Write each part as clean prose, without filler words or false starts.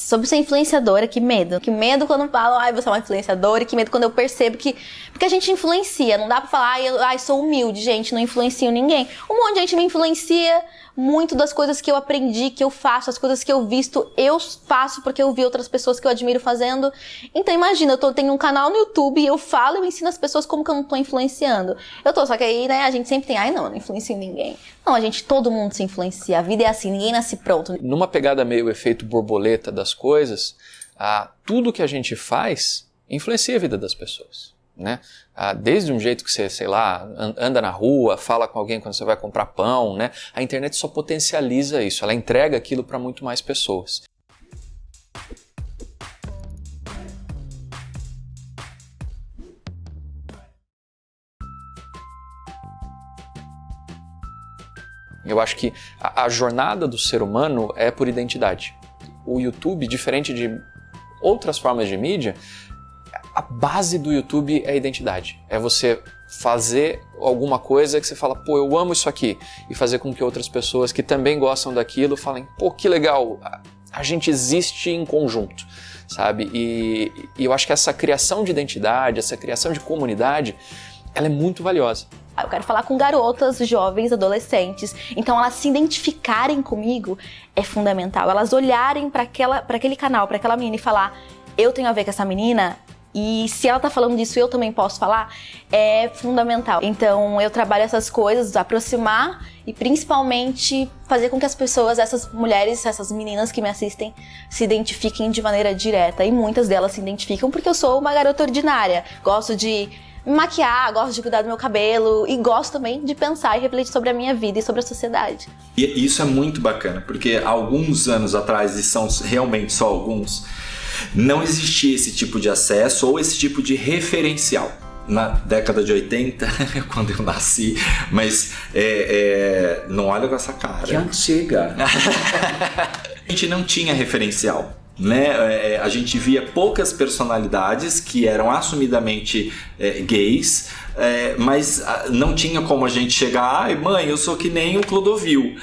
Sobre ser influenciadora, que medo. Que medo quando falam, ai, você é uma influenciadora, e que medo quando eu percebo que... Porque a gente influencia, não dá pra falar, ai, sou humilde, gente, não influencio ninguém. Um monte de gente me influencia, muito das coisas que eu aprendi, que eu faço, as coisas que eu visto, eu faço porque eu vi outras pessoas que eu admiro fazendo. Então imagina, tenho um canal no YouTube e eu falo, eu ensino as pessoas como que eu não tô influenciando. Só que aí, né, a gente sempre tem, ai não, eu não influencio ninguém. Não, todo mundo se influencia, a vida é assim, ninguém nasce pronto. Numa pegada meio efeito borboleta das coisas, tudo que a gente faz influencia a vida das pessoas, né? Desde um jeito que você, sei lá, anda na rua, fala com alguém quando você vai comprar pão, né? A internet só potencializa isso, ela entrega aquilo para muito mais pessoas. Eu acho que a jornada do ser humano é por identidade. O YouTube, diferente de outras formas de mídia, a base do YouTube é a identidade. É você fazer alguma coisa que você fala, pô, eu amo isso aqui. E fazer com que outras pessoas que também gostam daquilo falem, pô, que legal, a gente existe em conjunto, sabe? E eu acho que essa criação de identidade, essa criação de comunidade, ela é muito valiosa. Eu quero falar com garotas, jovens, adolescentes. Então elas se identificarem comigo é fundamental. Elas olharem para aquele canal, para aquela menina e falar, eu tenho a ver com essa menina e se ela tá falando disso eu também posso falar, é fundamental. Então eu trabalho essas coisas, aproximar e principalmente fazer com que as pessoas, essas mulheres, essas meninas que me assistem, se identifiquem de maneira direta. E muitas delas se identificam porque eu sou uma garota ordinária. Gosto de me maquiar, gosto de cuidar do meu cabelo e gosto também de pensar e refletir sobre a minha vida e sobre a sociedade. E isso é muito bacana, porque alguns anos atrás, e são realmente só alguns, não existia esse tipo de acesso ou esse tipo de referencial. Na década de 80, quando eu nasci, mas não olha com essa cara. Que antiga! A gente não tinha referencial. Né? A gente via poucas personalidades que eram assumidamente gays, mas não tinha como a gente chegar, ai mãe, eu sou que nem o Clodovil,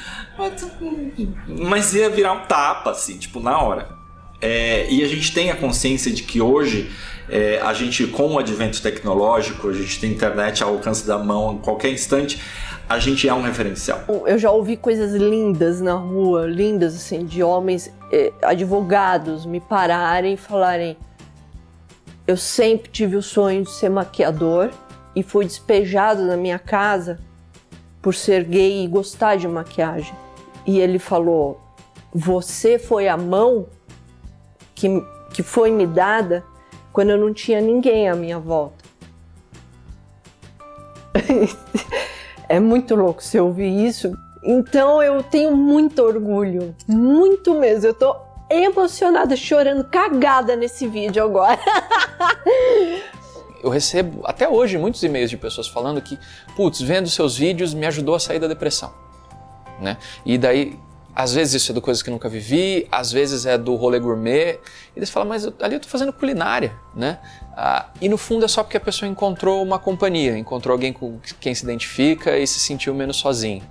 mas ia virar um tapa assim, tipo, na hora. E a gente tem a consciência de que hoje a gente, com o advento tecnológico, a gente tem internet ao alcance da mão a qualquer instante, a gente é um referencial. Eu já ouvi coisas lindas na rua, lindas assim, de homens, advogados me pararem e falarem, eu sempre tive o sonho de ser maquiador e fui despejado da minha casa por ser gay e gostar de maquiagem. E ele falou, você foi a mão que foi me dada quando eu não tinha ninguém à minha volta. É muito louco você ouvir isso. Então eu tenho muito orgulho, muito mesmo. Eu tô emocionada, chorando, cagada nesse vídeo agora. Eu recebo, até hoje, muitos e-mails de pessoas falando que, putz, vendo seus vídeos me ajudou a sair da depressão, né? E daí, às vezes isso é de coisas que eu nunca vivi, às vezes é do rolê gourmet, e eles falam, mas ali eu tô fazendo culinária, né? E no fundo é só porque a pessoa encontrou uma companhia, encontrou alguém com quem se identifica e se sentiu menos sozinho.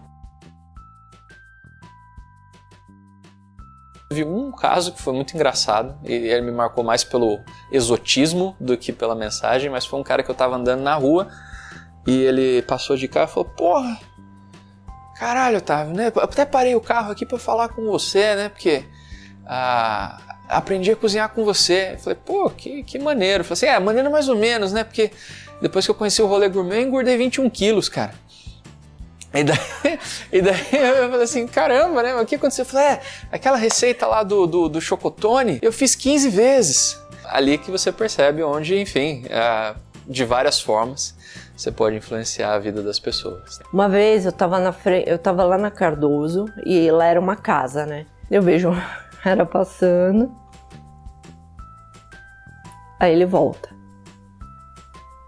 Eu vi um caso que foi muito engraçado, e ele me marcou mais pelo exotismo do que pela mensagem, mas foi um cara que eu tava andando na rua e ele passou de carro e falou, porra, caralho, Otávio, né? Eu até parei o carro aqui pra falar com você, né? Porque aprendi a cozinhar com você. Eu falei, pô, que maneiro. Eu falei assim, maneiro mais ou menos, né? Porque depois que eu conheci o rolê gourmet, eu engordei 21 quilos, cara. E daí eu falei assim, caramba, né? O que aconteceu? Eu falei, aquela receita lá do chocotone, eu fiz 15 vezes. Ali que você percebe onde, enfim, de várias formas, você pode influenciar a vida das pessoas. Uma vez eu tava lá na Cardoso e lá era uma casa, né? Eu vejo um cara passando, aí ele volta,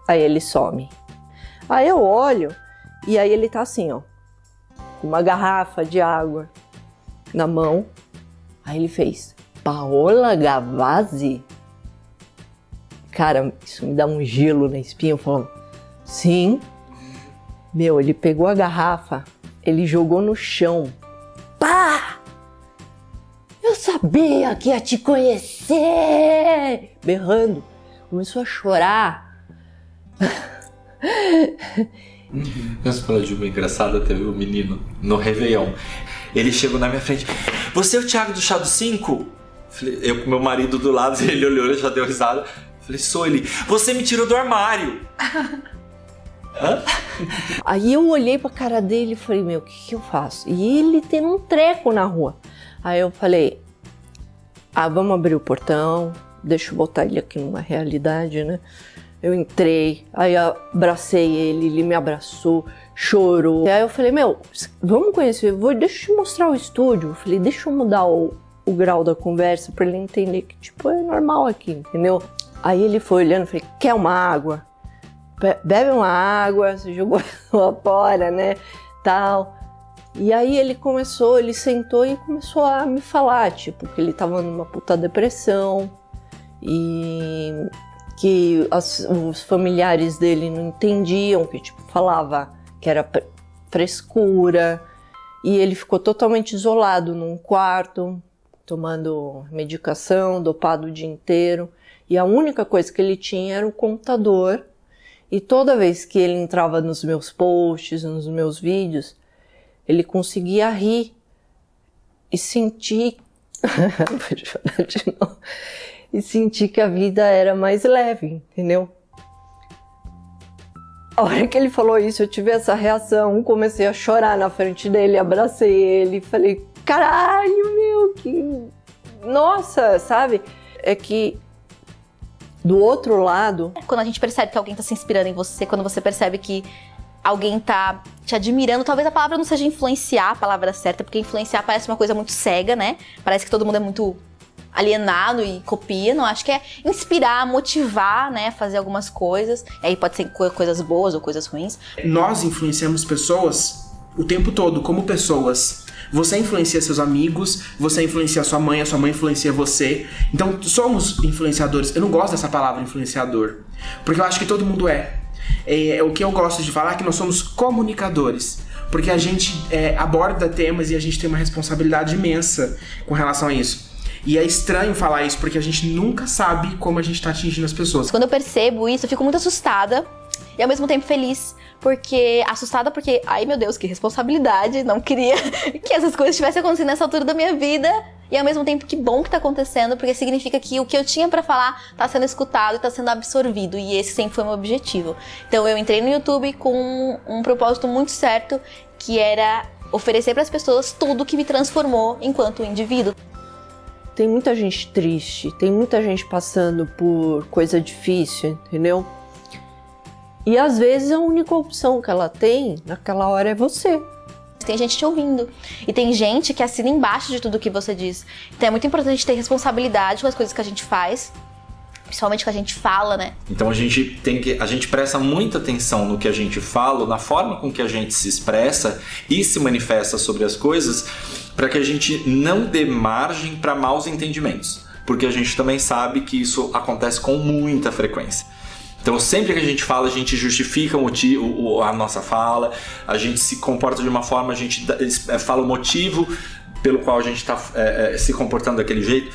aí ele some. Aí eu olho e aí ele tá assim, ó, com uma garrafa de água na mão. Aí ele fez, Paola Gavazzi? Cara, isso me dá um gelo na espinha, eu falo, sim. Meu, ele pegou a garrafa, ele jogou no chão. Pá! Eu sabia que ia te conhecer! Berrando. Começou a chorar. Você falou de uma engraçada, teve um menino no Réveillon. Ele chegou na minha frente. Você é o Thiago do Chá dos 5? Eu com meu marido do lado, ele olhou, ele já deu risada. Falei, sou ele. Você me tirou do armário. Hã? Aí eu olhei pra cara dele e falei, meu, o que eu faço? E ele tem um treco na rua. Aí eu falei, vamos abrir o portão, deixa eu botar ele aqui numa realidade, né? Eu entrei, aí abracei ele, ele me abraçou, chorou. Aí eu falei, meu, vamos conhecer, deixa eu te mostrar o estúdio. Eu falei, deixa eu mudar o grau da conversa pra ele entender que, tipo, é normal aqui, entendeu? Aí ele foi olhando, eu falei, quer uma água? Bebe uma água, você jogou ela fora, né, tal. E aí ele sentou e começou a me falar, tipo, que ele tava numa puta depressão e que os familiares dele não entendiam, que, tipo, falava que era frescura. E ele ficou totalmente isolado num quarto, tomando medicação, dopado o dia inteiro. E a única coisa que ele tinha era o computador. E toda vez que ele entrava nos meus posts, nos meus vídeos, ele conseguia rir e sentir... Vou chorar de novo. E sentir que a vida era mais leve, entendeu? A hora que ele falou isso, eu tive essa reação, comecei a chorar na frente dele, abracei ele, falei, caralho, meu, que... Nossa, sabe? É que do outro lado... Quando a gente percebe que alguém tá se inspirando em você, quando você percebe que alguém tá te admirando, talvez a palavra não seja influenciar a palavra certa, porque influenciar parece uma coisa muito cega, né? Parece que todo mundo é muito alienado e copia, não, acho que é inspirar, motivar, né, fazer algumas coisas, e aí pode ser coisas boas ou coisas ruins. Nós influenciamos pessoas o tempo todo, como pessoas. Você influencia seus amigos, você influencia a sua mãe influencia você. Então, somos influenciadores. Eu não gosto dessa palavra influenciador, porque eu acho que todo mundo é. O que eu gosto de falar é que nós somos comunicadores, porque a gente aborda temas e a gente tem uma responsabilidade imensa com relação a isso. E é estranho falar isso, porque a gente nunca sabe como a gente tá atingindo as pessoas. Quando eu percebo isso, eu fico muito assustada e ao mesmo tempo feliz. Assustada porque, ai meu Deus, que responsabilidade, não queria que essas coisas estivessem acontecendo nessa altura da minha vida. E ao mesmo tempo, que bom que tá acontecendo, porque significa que o que eu tinha pra falar tá sendo escutado e tá sendo absorvido. E esse sempre foi o meu objetivo. Então eu entrei no YouTube com um propósito muito certo, que era oferecer pras pessoas tudo que me transformou enquanto indivíduo. Tem muita gente triste, tem muita gente passando por coisa difícil, entendeu? E às vezes a única opção que ela tem naquela hora é você. Tem gente te ouvindo. E tem gente que assina embaixo de tudo que você diz. Então é muito importante ter responsabilidade com as coisas que a gente faz, principalmente que a gente fala, né? Então a gente presta muita atenção no que a gente fala, na forma com que a gente se expressa e se manifesta sobre as coisas, para que a gente não dê margem para maus entendimentos, porque a gente também sabe que isso acontece com muita frequência. Então sempre que a gente fala, a gente justifica a nossa fala, a gente se comporta de uma forma, a gente fala o motivo pelo qual a gente está se comportando daquele jeito,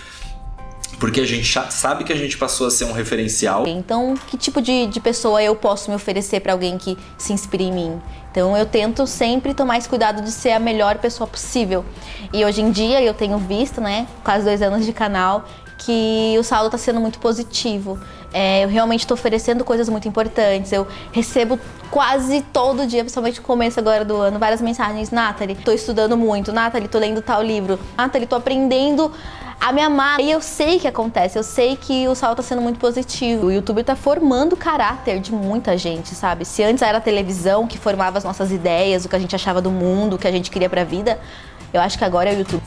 porque a gente sabe que a gente passou a ser um referencial. Então, que tipo de pessoa eu posso me oferecer para alguém que se inspire em mim? Então, eu tento sempre tomar esse cuidado de ser a melhor pessoa possível. E hoje em dia, eu tenho visto, né, quase 2 anos de canal, que o saldo está sendo muito positivo. Eu realmente estou oferecendo coisas muito importantes. Eu recebo quase todo dia, principalmente no começo agora do ano, várias mensagens. Nathalie, estou estudando muito. Nathalie, estou lendo tal livro. Nathalie, estou aprendendo a me amar. E eu sei que acontece, eu sei que o saldo está sendo muito positivo. O YouTube está formando o caráter de muita gente, sabe? Se antes era a televisão que formava as nossas ideias, o que a gente achava do mundo, o que a gente queria pra vida, eu acho que agora é o YouTube.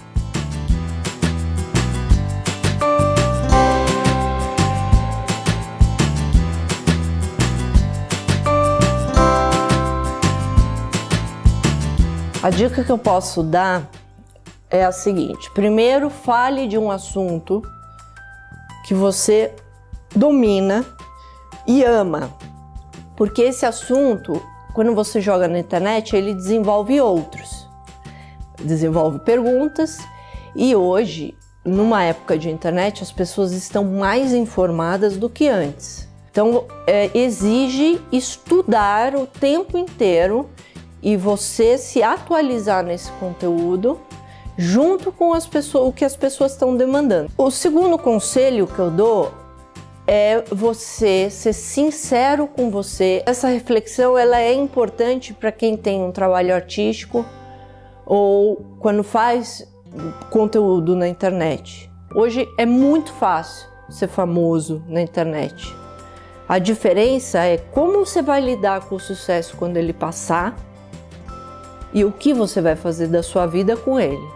A dica que eu posso dar é a seguinte: primeiro, fale de um assunto que você domina e ama, porque esse assunto, quando você joga na internet, ele desenvolve outros, desenvolve perguntas, e hoje numa época de internet, as pessoas estão mais informadas do que antes. Então, exige estudar o tempo inteiro e você se atualizar nesse conteúdo junto com as pessoas, o que as pessoas estão demandando. O segundo conselho que eu dou é você ser sincero com você. Essa reflexão ela é importante para quem tem um trabalho artístico ou quando faz conteúdo na internet. Hoje é muito fácil ser famoso na internet. A diferença é como você vai lidar com o sucesso quando ele passar e o que você vai fazer da sua vida com ele.